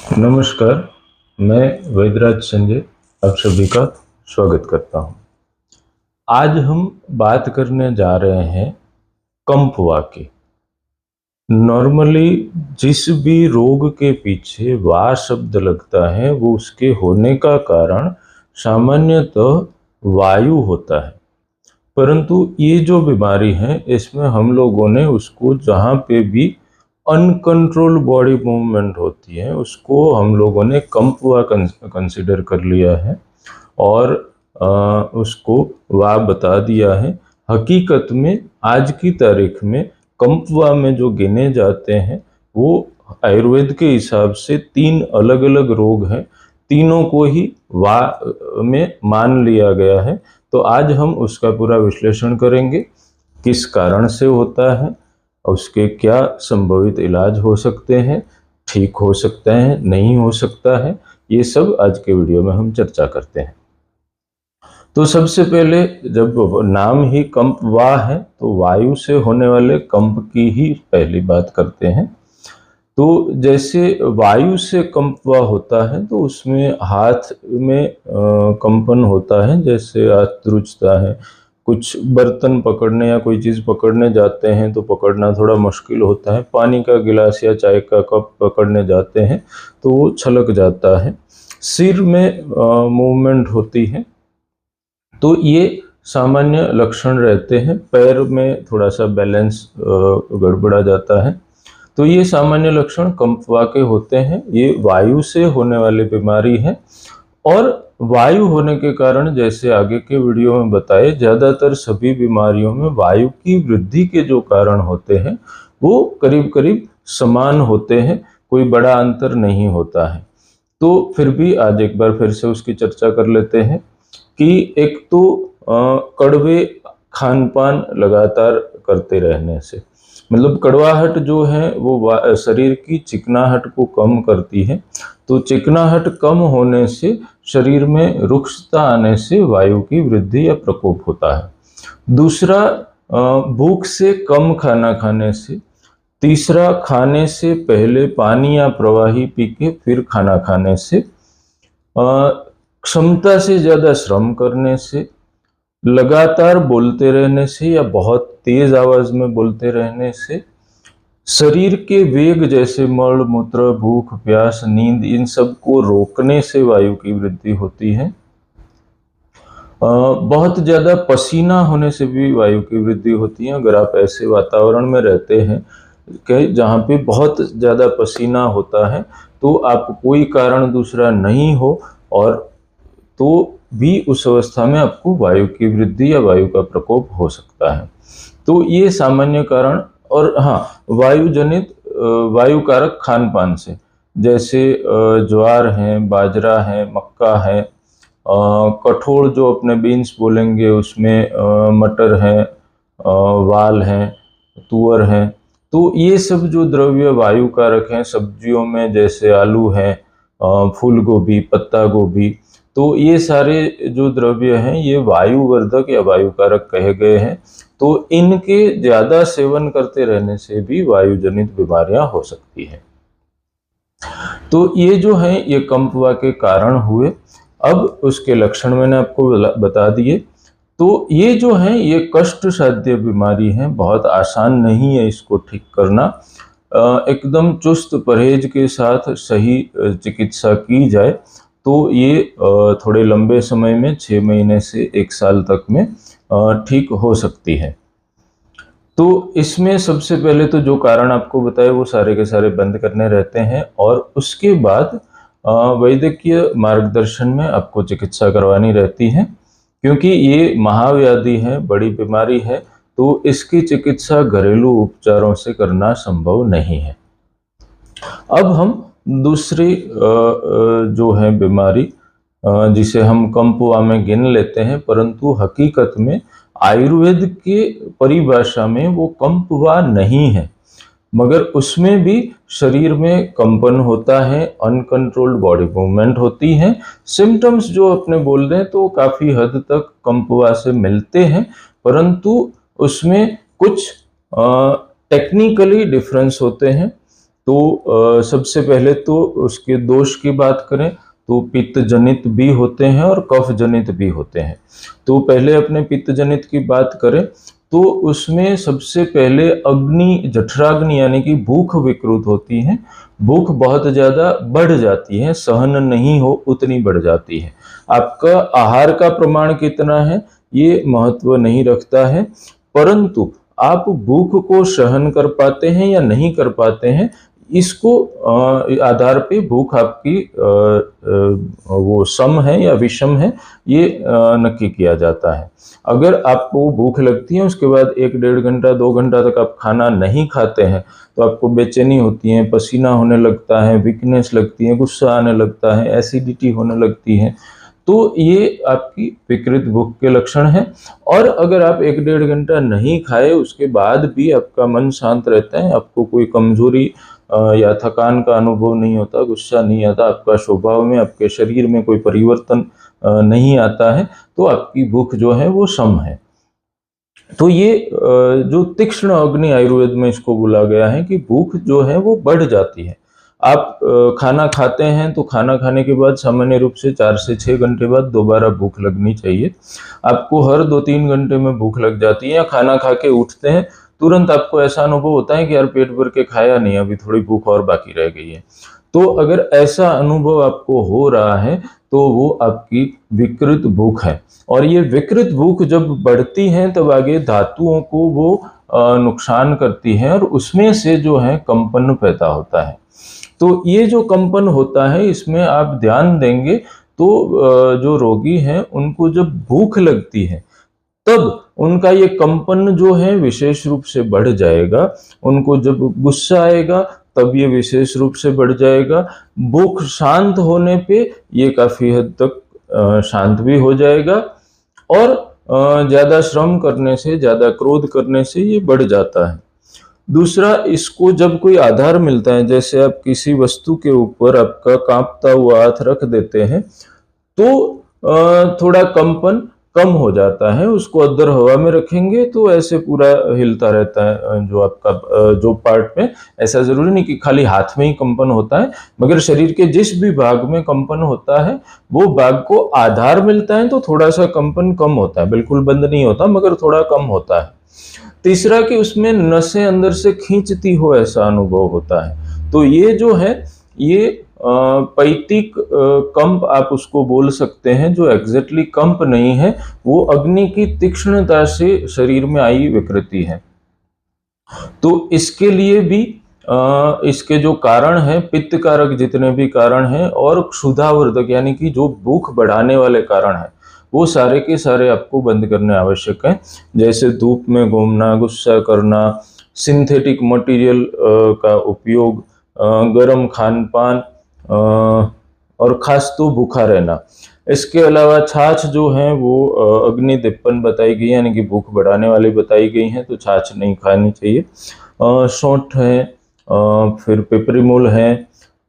नमस्कार, मैं वैद्यराज संजय आप सभी का स्वागत करता हूं। आज हम बात करने जा रहे हैं कंपवा की। नॉर्मली जिस भी रोग के पीछे वा शब्द लगता है वो उसके होने का कारण सामान्यतः वायु होता है, परंतु ये जो बीमारी है इसमें हम लोगों ने उसको जहाँ पे भी अनकंट्रोल बॉडी मूवमेंट होती है उसको हम लोगों ने कंपवा कंसिडर कर लिया है और उसको वा बता दिया है। हकीकत में आज की तारीख में कंपवा में जो गिने जाते हैं वो आयुर्वेद के हिसाब से 3 अलग अलग रोग हैं, तीनों को ही वा में मान लिया गया है। तो आज हम उसका पूरा विश्लेषण करेंगे, किस कारण से होता है, उसके क्या संभवित इलाज हो सकते हैं, ठीक हो सकता है, नहीं हो सकता है, ये सब आज के वीडियो में हम चर्चा करते हैं। तो सबसे पहले जब नाम ही कंपवा है तो वायु से होने वाले कंप की ही पहली बात करते हैं। तो जैसे वायु से कंपवा होता है तो उसमें हाथ में कंपन होता है, जैसे हाथ द्रुजता है, कुछ बर्तन पकड़ने या कोई चीज़ पकड़ने जाते हैं तो पकड़ना थोड़ा मुश्किल होता है, पानी का गिलास या चाय का कप पकड़ने जाते हैं तो वो छलक जाता है, सिर में मूवमेंट होती है, तो ये सामान्य लक्षण रहते हैं। पैर में थोड़ा सा बैलेंस गड़बड़ा जाता है। तो ये सामान्य लक्षण कंपवा के होते हैं। ये वायु से होने वाली बीमारी है और वायु होने के कारण जैसे आगे के वीडियो में बताए ज़्यादातर सभी बीमारियों में वायु की वृद्धि के जो कारण होते हैं वो करीब करीब समान होते हैं, कोई बड़ा अंतर नहीं होता है। तो फिर भी आज एक बार फिर से उसकी चर्चा कर लेते हैं कि एक तो कड़वे खान पान लगातार करते रहने से, मतलब कड़वाहट जो है वो शरीर की चिकनाहट को कम करती है। तो चिकनाहट कम होने से शरीर में रुक्षता आने से वायु की वृद्धि या प्रकोप होता है। दूसरा, भूख से कम खाना खाने से। तीसरा, खाने से पहले पानी या प्रवाही पी के फिर खाना खाने से। क्षमता से ज़्यादा श्रम करने से, लगातार बोलते रहने से या बहुत तेज आवाज में बोलते रहने से, शरीर के वेग जैसे मल मूत्र भूख प्यास नींद इन सब को रोकने से वायु की वृद्धि होती है। बहुत ज़्यादा पसीना होने से भी वायु की वृद्धि होती है। अगर आप ऐसे वातावरण में रहते हैं कि जहाँ पे बहुत ज़्यादा पसीना होता है तो आप कोई कारण दूसरा नहीं हो और तो भी उस अवस्था में आपको वायु की वृद्धि या वायु का प्रकोप हो सकता है। तो ये सामान्य कारण। और हाँ, वायु जनित वायु कारक खान पान से, जैसे ज्वार है, बाजरा है, मक्का है, कठोर जो अपने बीन्स बोलेंगे उसमें मटर है, वाल है, तुअर है, तो ये सब जो द्रव्य वायु कारक हैं सब्जियों में, जैसे आलू है, फूल गोभी, पत्ता गोभी, तो ये सारे जो द्रव्य हैं ये वायुवर्धक या वायु कारक कहे गए हैं। तो इनके ज़्यादा सेवन करते रहने से भी वायु जनित बीमारियां हो सकती हैं। तो ये जो है ये कंपवा के कारण हुए। अब उसके लक्षण मैंने आपको बता दिए। तो ये जो है ये कष्ट साध्य बीमारी है, बहुत आसान नहीं है इसको ठीक करना। एकदम चुस्त परहेज के साथ सही चिकित्सा की जाए तो ये थोड़े लंबे समय में 6 महीने से 1 साल तक में ठीक हो सकती है। तो इसमें सबसे पहले तो जो कारण आपको बताए वो सारे के सारे बंद करने रहते हैं और उसके बाद वैद्यकीय मार्गदर्शन में आपको चिकित्सा करवानी रहती है, क्योंकि ये महाव्याधि है, बड़ी बीमारी है, तो इसकी चिकित्सा घरेलू उपचारों से करना संभव नहीं है। अब हम दूसरी जो है बीमारी जिसे हम कंपवा में गिन लेते हैं, परंतु हकीकत में आयुर्वेद के परिभाषा में वो कंपवा नहीं है, मगर उसमें भी शरीर में कंपन होता है, अनकंट्रोल्ड बॉडी मूवमेंट होती है। सिम्टम्स जो अपने बोल रहे हैं तो काफ़ी हद तक कंपवा से मिलते हैं, परंतु उसमें कुछ टेक्निकली डिफरेंस होते हैं। तो सबसे पहले तो उसके दोष की बात करें तो पित्त जनित भी होते हैं और कफ जनित भी होते हैं। तो पहले अपने पित्त जनित की बात करें तो उसमें सबसे पहले अग्नि, जठराग्नि यानी कि भूख विकृत होती है। भूख बहुत ज़्यादा बढ़ जाती है, सहन नहीं हो उतनी बढ़ जाती है। आपका आहार का प्रमाण कितना है ये महत्व नहीं रखता है, परंतु आप भूख को सहन कर पाते हैं या नहीं कर पाते हैं, इसको आधार पे भूख आपकी वो सम है या विषम है ये नक्की किया जाता है। अगर आपको भूख लगती है उसके बाद 1-1.5 घंटा 2 घंटा तक आप खाना नहीं खाते हैं तो आपको बेचैनी होती है, पसीना होने लगता है, वीकनेस लगती है, गुस्सा आने लगता है, एसिडिटी होने लगती है, तो ये आपकी विकृत भूख के लक्षण हैं। और अगर आप 1-1.5 घंटा नहीं खाए उसके बाद भी आपका मन शांत रहता है, आपको कोई कमजोरी या थकान का अनुभव नहीं होता, गुस्सा नहीं आता, आपका स्वभाव में, आपके शरीर में कोई परिवर्तन नहीं आता है, तो आपकी भूख जो है वो सम है। तो ये जो तीक्ष्ण अग्नि आयुर्वेद में इसको बोला गया है कि भूख जो है वो बढ़ जाती है। आप खाना खाते हैं तो खाना खाने के बाद सामान्य रूप से 4 से 6 घंटे बाद दोबारा भूख लगनी चाहिए। आपको हर 2-3 घंटे में भूख लग जाती है या खाना खा के उठते हैं तुरंत आपको ऐसा अनुभव होता है कि यार पेट भर के खाया नहीं, अभी थोड़ी भूख और बाकी रह गई है। तो अगर ऐसा अनुभव आपको हो रहा है तो वो आपकी विकृत भूख है। और ये विकृत भूख जब बढ़ती है तब आगे धातुओं को वो नुकसान करती है और उसमें से जो है कंपन पैदा होता है। तो ये जो कंपन होता है इसमें आप ध्यान देंगे तो जो रोगी हैं उनको जब भूख लगती है तब उनका ये कंपन जो है विशेष रूप से बढ़ जाएगा। उनको जब गुस्सा आएगा तब ये विशेष रूप से बढ़ जाएगा। भूख शांत होने पे ये काफी हद तक शांत भी हो जाएगा और ज्यादा श्रम करने से, ज्यादा क्रोध करने से ये बढ़ जाता है। दूसरा, इसको जब कोई आधार मिलता है, जैसे आप किसी वस्तु के ऊपर आपका कांपता हुआ हाथ रख देते हैं तो थोड़ा कंपन कम हो जाता है। उसको अद्दर हवा में रखेंगे तो ऐसे पूरा हिलता रहता है जो आपका जो पार्ट में, ऐसा जरूरी नहीं कि खाली हाथ में ही कंपन होता है, मगर शरीर के जिस भी भाग में कंपन होता है वो भाग को आधार मिलता है तो थोड़ा सा कंपन कम होता है, बिल्कुल बंद नहीं होता मगर थोड़ा कम होता है। तीसरा कि उसमें नसें अंदर से खींचती हो ऐसा अनुभव होता है। तो ये जो है ये पैतिक कंप आप उसको बोल सकते हैं, जो एग्जैक्टली कंप नहीं है, वो अग्नि की तीक्ष्णता से शरीर में आई विकृति है। तो इसके लिए भी इसके जो कारण हैं, पित्त कारक जितने भी कारण हैं और क्षुधावर्धक यानी कि जो भूख बढ़ाने वाले कारण हैं, वो सारे के सारे आपको बंद करने आवश्यक है। जैसे धूप में घूमना, गुस्सा करना, सिंथेटिक मटेरियल का उपयोग, गर्म खान पान और खास तो भूखा रहना। इसके अलावा छाछ जो है वो अग्निदीपन बताई गई है, यानी कि भूख बढ़ाने वाली बताई गई है, तो छाछ नहीं खानी चाहिए। सौंठ है, फिर पिपरीमूल है,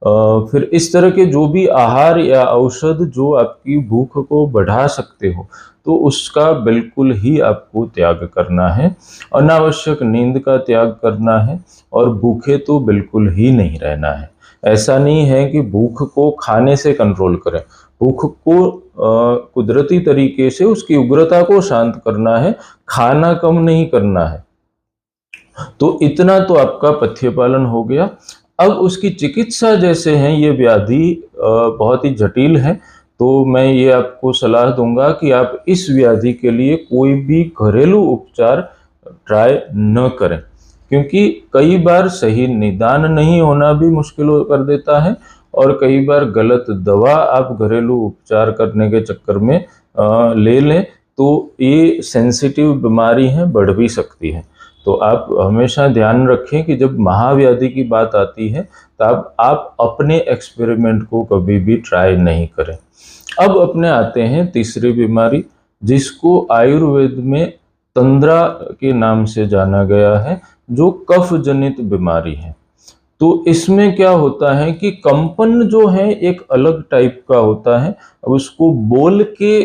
फिर इस तरह के जो भी आहार या औषध जो आपकी भूख को बढ़ा सकते हो तो उसका बिल्कुल ही आपको त्याग करना है। अनावश्यक नींद का त्याग करना है और भूखे तो बिल्कुल ही नहीं रहना है। ऐसा नहीं है कि भूख को खाने से कंट्रोल करें, भूख को कुदरती तरीके से उसकी उग्रता को शांत करना है, खाना कम नहीं करना है। तो इतना तो आपका पथ्य पालन हो गया। अब उसकी चिकित्सा जैसे है, ये व्याधि बहुत ही जटिल है, तो मैं ये आपको सलाह दूंगा कि आप इस व्याधि के लिए कोई भी घरेलू उपचार ट्राई न करें, क्योंकि कई बार सही निदान नहीं होना भी मुश्किल कर देता है और कई बार गलत दवा आप घरेलू उपचार करने के चक्कर में ले लें तो ये सेंसिटिव बीमारी है, बढ़ भी सकती है। तो आप हमेशा ध्यान रखें कि जब महाव्याधि की बात आती है तब आप अपने एक्सपेरिमेंट को कभी भी ट्राई नहीं करें। अब अपने आते हैं तीसरी बीमारी, जिसको आयुर्वेद में तंद्रा के नाम से जाना गया है, जो कफ जनित बीमारी है। तो इसमें क्या होता है कि कंपन जो है एक अलग टाइप का होता है। अब उसको बोल के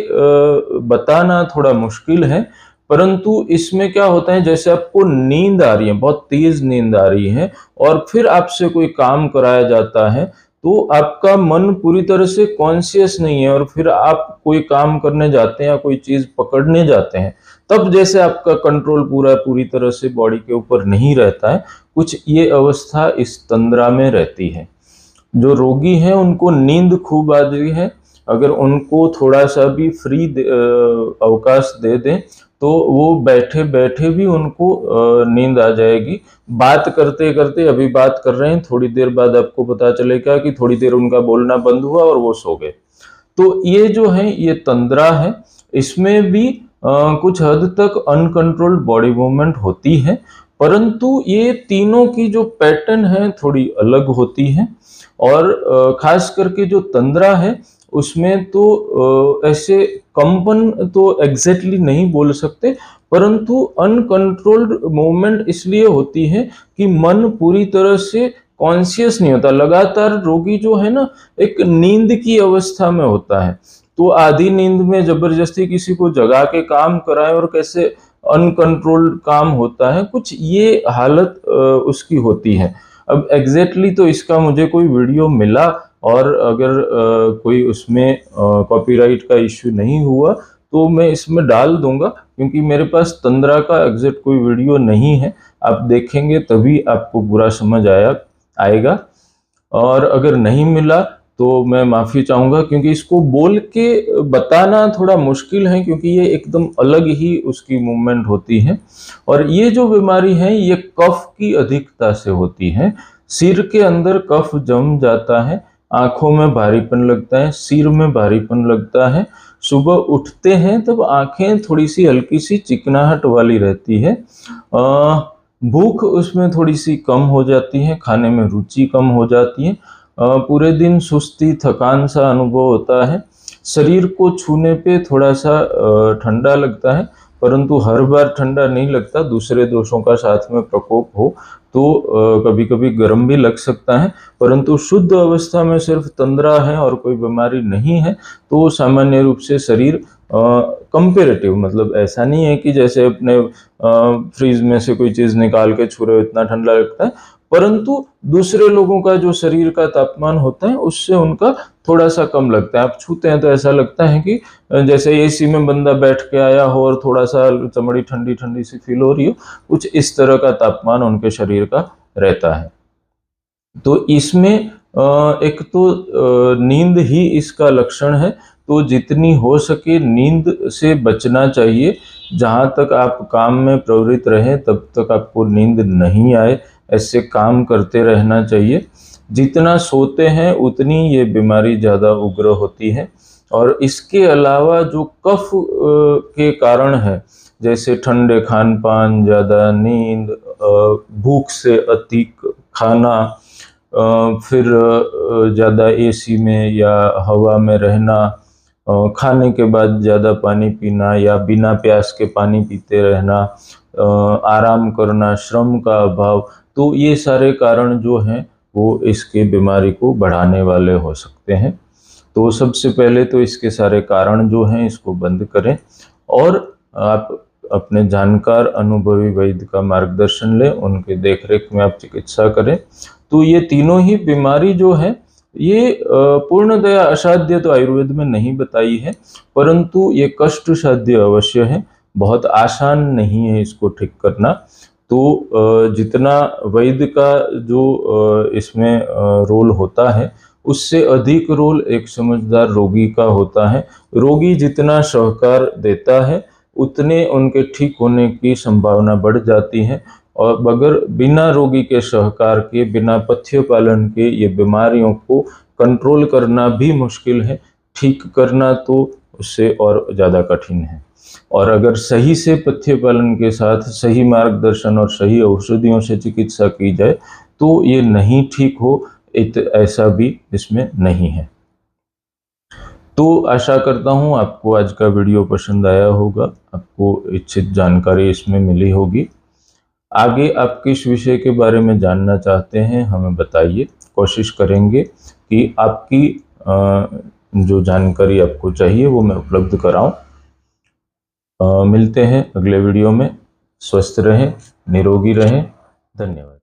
बताना थोड़ा मुश्किल है, परंतु इसमें क्या होता है, जैसे आपको नींद आ रही है, बहुत तेज नींद आ रही है, और फिर आपसे कोई काम कराया जाता है, तो आपका मन पूरी तरह से कॉन्शियस नहीं है, और फिर आप कोई काम करने जाते हैं या कोई चीज पकड़ने जाते हैं, तब जैसे आपका कंट्रोल पूरी तरह से बॉडी के ऊपर नहीं रहता है, कुछ ये अवस्था इस तंद्रा में रहती है। जो रोगी हैं उनको नींद खूब आ रही है, अगर उनको थोड़ा सा भी फ्री अवकाश दे दें तो वो बैठे बैठे भी उनको नींद आ जाएगी। बात करते करते, अभी बात कर रहे हैं, थोड़ी देर बाद आपको पता चलेगा कि थोड़ी देर उनका बोलना बंद हुआ और वो सो गए। तो ये जो है ये तंद्रा है, इसमें भी कुछ हद तक अनकंट्रोल्ड बॉडी मूवमेंट होती है, परंतु ये तीनों की जो पैटर्न है थोड़ी अलग होती है। और खास करके जो तंद्रा है उसमें तो ऐसे कंपन तो एग्जैक्टली नहीं बोल सकते, परंतु अनकंट्रोल्ड मूवमेंट इसलिए होती है कि मन पूरी तरह से कॉन्शियस नहीं होता। लगातार रोगी जो है ना एक नींद की अवस्था में होता है, तो आधी नींद में जबरदस्ती किसी को जगा के काम कराए और कैसे अनकंट्रोल्ड काम होता है, कुछ ये हालत उसकी होती है। अब एग्जैक्टली तो इसका मुझे कोई वीडियो मिला, और अगर कोई उसमें कॉपीराइट का इश्यू नहीं हुआ तो मैं इसमें डाल दूंगा, क्योंकि मेरे पास तंद्रा का एग्जैक्ट कोई वीडियो नहीं है। आप देखेंगे तभी आपको पूरा समझ आएगा। और अगर नहीं मिला तो मैं माफी चाहूंगा, क्योंकि इसको बोल के बताना थोड़ा मुश्किल है, क्योंकि ये एकदम अलग ही उसकी मूवमेंट होती है। और ये जो बीमारी है ये कफ की अधिकता से होती है। सिर के अंदर कफ जम जाता है, आंखों में भारीपन लगता है, सिर में भारीपन लगता है, सुबह उठते हैं तब आंखें थोड़ी सी हल्की सी चिकनाहट वाली रहती है, भूख उसमें थोड़ी सी कम हो जाती है, खाने में रुचि कम हो जाती है, पूरे दिन सुस्ती थकान सा अनुभव होता है, शरीर को छूने पे थोड़ा सा ठंडा लगता है, परंतु हर बार ठंडा नहीं लगता, दूसरे दोषों का साथ में प्रकोप हो तो कभी कभी गर्म भी लग सकता है। परंतु शुद्ध अवस्था में सिर्फ तंद्रा है और कोई बीमारी नहीं है, तो सामान्य रूप से शरीर कंपेरेटिव, मतलब ऐसा नहीं है कि जैसे अपने फ्रीज में से कोई चीज निकाल के छू रहे हो इतना ठंडा लगता है, परंतु दूसरे लोगों का जो शरीर का तापमान होता है उससे उनका थोड़ा सा कम लगता है। आप छूते हैं तो ऐसा लगता है कि जैसे एसी में बंदा बैठ के आया हो और थोड़ा सा चमड़ी ठंडी ठंडी सी फील हो रही हो, कुछ इस तरह का तापमान उनके शरीर का रहता है। तो इसमें एक तो नींद ही इसका लक्षण है, तो जितनी हो सके नींद से बचना चाहिए। जहाँ तक आप काम में प्रवृत्त रहें तब तक आपको नींद नहीं आए, ऐसे काम करते रहना चाहिए। जितना सोते हैं उतनी ये बीमारी ज़्यादा उग्र होती है। और इसके अलावा जो कफ के कारण है, जैसे ठंडे खान पान, ज़्यादा नींद, भूख से अधिक खाना, फिर ज़्यादा एसी में या हवा में रहना, खाने के बाद ज़्यादा पानी पीना या बिना प्यास के पानी पीते रहना, आराम करना, श्रम का अभाव, तो ये सारे कारण जो हैं वो इसके बीमारी को बढ़ाने वाले हो सकते हैं। तो सबसे पहले तो इसके सारे कारण जो हैं इसको बंद करें, और आप अपने जानकार अनुभवी वैद्य का मार्गदर्शन लें, उनके देखरेख में आप चिकित्सा करें। तो ये तीनों ही बीमारी जो है ये पूर्णतया असाध्य तो आयुर्वेद में नहीं बताई है, परंतु ये कष्ट साध्य अवश्य है, बहुत आसान नहीं है इसको ठीक करना। तो जितना वैद्य का जो इसमें रोल होता है उससे अधिक रोल एक समझदार रोगी का होता है। रोगी जितना सहकार देता है उतने उनके ठीक होने की संभावना बढ़ जाती है, और अगर बिना रोगी के सहकार के, बिना पथ्य पालन के ये बीमारियों को कंट्रोल करना भी मुश्किल है, ठीक करना तो उससे और ज़्यादा कठिन है। और अगर सही से पथ्य पालन के साथ सही मार्गदर्शन और सही औषधियों से चिकित्सा की जाए तो ये नहीं ठीक हो, ऐसा भी इसमें नहीं है। तो आशा करता हूँ आपको आज का वीडियो पसंद आया होगा, आपको इच्छित जानकारी इसमें मिली होगी। आगे आप किस विषय के बारे में जानना चाहते हैं हमें बताइए, कोशिश करेंगे कि आपकी जो जानकारी आपको चाहिए वो मैं उपलब्ध कराऊं। मिलते हैं अगले वीडियो में। स्वस्थ रहें, निरोगी रहें। धन्यवाद।